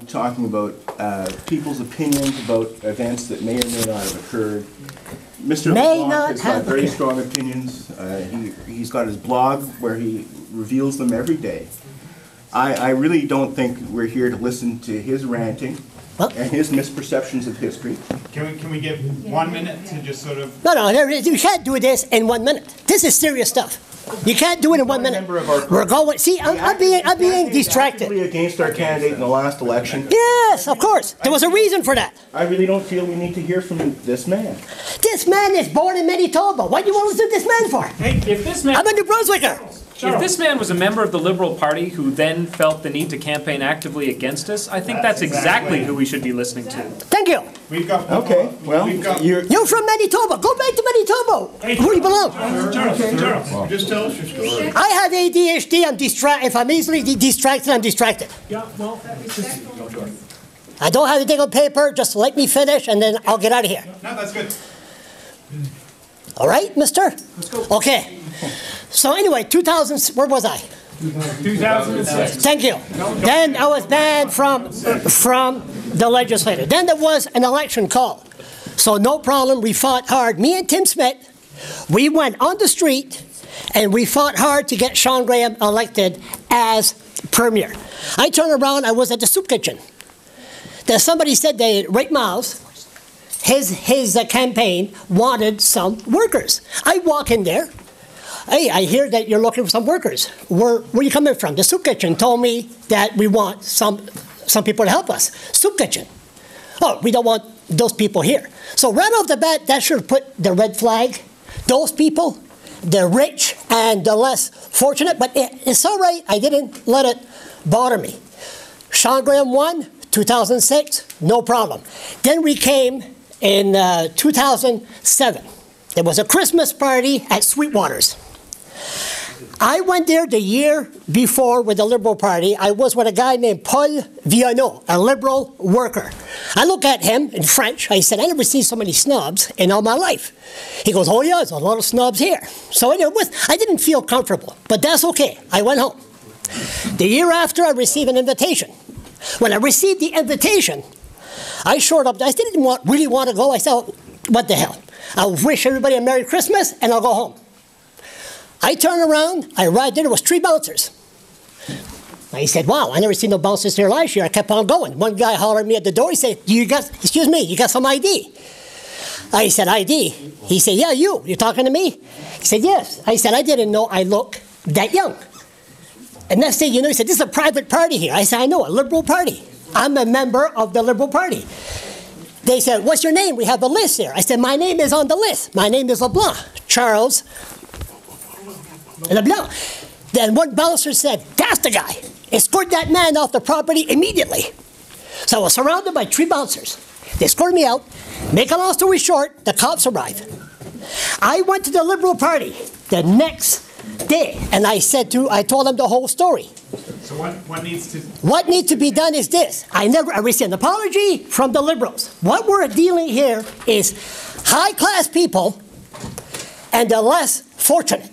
talking about people's opinions about events that may or may not have occurred. Mr. LeBlanc has got very strong opinions. He's got his blog where he reveals them every day. I really don't think we're here to listen to his ranting and his misperceptions of history. Can we give 1 minute to just sort of... No, you can't do this in 1 minute. This is serious stuff. You can't do it in 1 minute. We're going. See, I'm being distracted. Against our candidate in the last election. Yes, of course. There was a reason for that. I really don't feel we need to hear from this man. This man is born in Manitoba. What do you want to listen to this man for? Hey, if this man... I'm a New Brunswicker. If this man was a member of the Liberal Party who then felt the need to campaign actively against us, I think that's exactly who we should be listening to. Thank you. We've got... Okay, well, you're from Manitoba. Go back to Manitoba. Where do you belong? Charles, just tell us your story. I have ADHD. I'm distracted. If I'm easily distracted, I'm distracted. Yeah, well... I don't have anything on paper. Just let me finish, and then I'll get out of here. No, that's good. All right, mister? Let's go. Okay. So anyway, 2000, where was I? 2006. Thank you. Then I was banned from the legislature. Then there was an election call. So no problem, we fought hard. Me and Tim Smith, we went on the street and we fought hard to get Sean Graham elected as Premier. I turned around, I was at the soup kitchen. Then somebody said that Rick Miles, his campaign wanted some workers. I walk in there. Hey, I hear that you're looking for some workers. Where are you coming from? The soup kitchen told me that we want some people to help us. Soup kitchen. Oh, we don't want those people here. So right off the bat, that should put the red flag. Those people, the rich and the less fortunate, but it's all right. I didn't let it bother me. Sean Graham won, 2006, no problem. Then we came in 2007. There was a Christmas party at Sweetwater's. I went there the year before with the Liberal Party. I was with a guy named Paul Vianot, a Liberal worker. I look at him in French. I said, I never seen so many snobs in all my life. He goes, oh yeah, there's a lot of snobs here. So I didn't feel comfortable, but that's okay. I went home. The year after, I received an invitation. When I received the invitation, I showed up. I didn't really want to go. I said, what the hell? I'll wish everybody a Merry Christmas, and I'll go home. I turned around, I arrived there, there was 3 bouncers. I said, wow, I never seen no bouncers here last year. I kept on going. One guy hollered at me at the door, he said, excuse me, you got some ID? I said, ID? He said, yeah, you're talking to me? He said, yes. I said, I didn't know I look that young. And next thing you know, he said, this is a private party here. I said, I know, a Liberal Party. I'm a member of the Liberal Party. They said, what's your name? We have a list here. I said, my name is on the list. My name is LeBlanc, Charles LeBlanc. Then one bouncer said, that's the guy. Escort that man off the property immediately. So I was surrounded by 3 bouncers. They escorted me out. Make a long story short, the cops arrived. I went to the Liberal Party the next day, and I told them the whole story. So what needs to be done is this. I received an apology from the Liberals. What we're dealing here is high-class people and the less fortunate.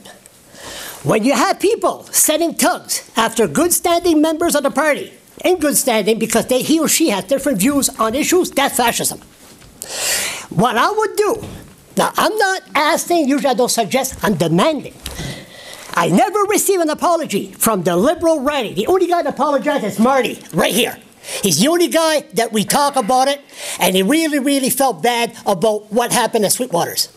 When you have people setting tugs after good-standing members of the party, in good standing because he or she has different views on issues, that's fascism. What I would do, now I'm not asking, usually I don't suggest, I'm demanding. I never received an apology from the Liberal Righty. The only guy that apologized is Marty, right here. He's the only guy that we talk about it, and he really, really felt bad about what happened at Sweetwater's.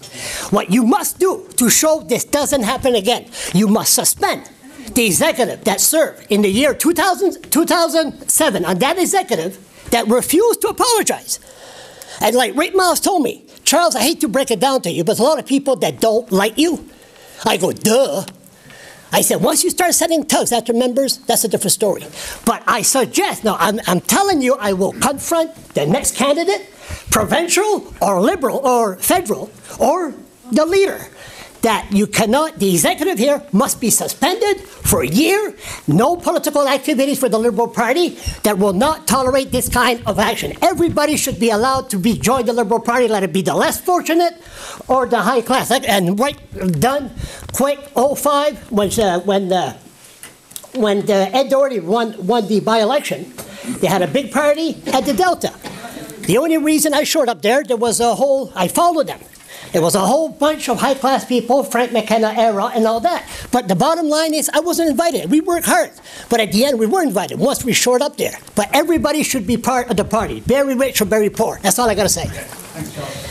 What you must do to show this doesn't happen again, you must suspend the executive that served in the year 2007 on that executive that refused to apologize. And like Rick Miles told me, Charles, I hate to break it down to you, but there's a lot of people that don't like you. I go, duh. I said, once you start setting tugs after members, that's a different story. But I suggest, now I'm telling you, I will confront the next candidate, provincial or Liberal or federal, or the leader, that you cannot, the executive here must be suspended for a year, no political activities for the Liberal Party that will not tolerate this kind of action. Everybody should be allowed to join the Liberal Party, let it be the less fortunate or the high class. And right, done, quick, 05, when Ed Doherty won the by-election, They had a big party at the Delta. The only reason I showed up there was I followed them. There was a whole bunch of high-class people, Frank McKenna era and all that. But the bottom line is I wasn't invited. We worked hard. But at the end, we were invited once we showed up there. But everybody should be part of the party, very rich or very poor. That's all I got to say. Thanks, Charles.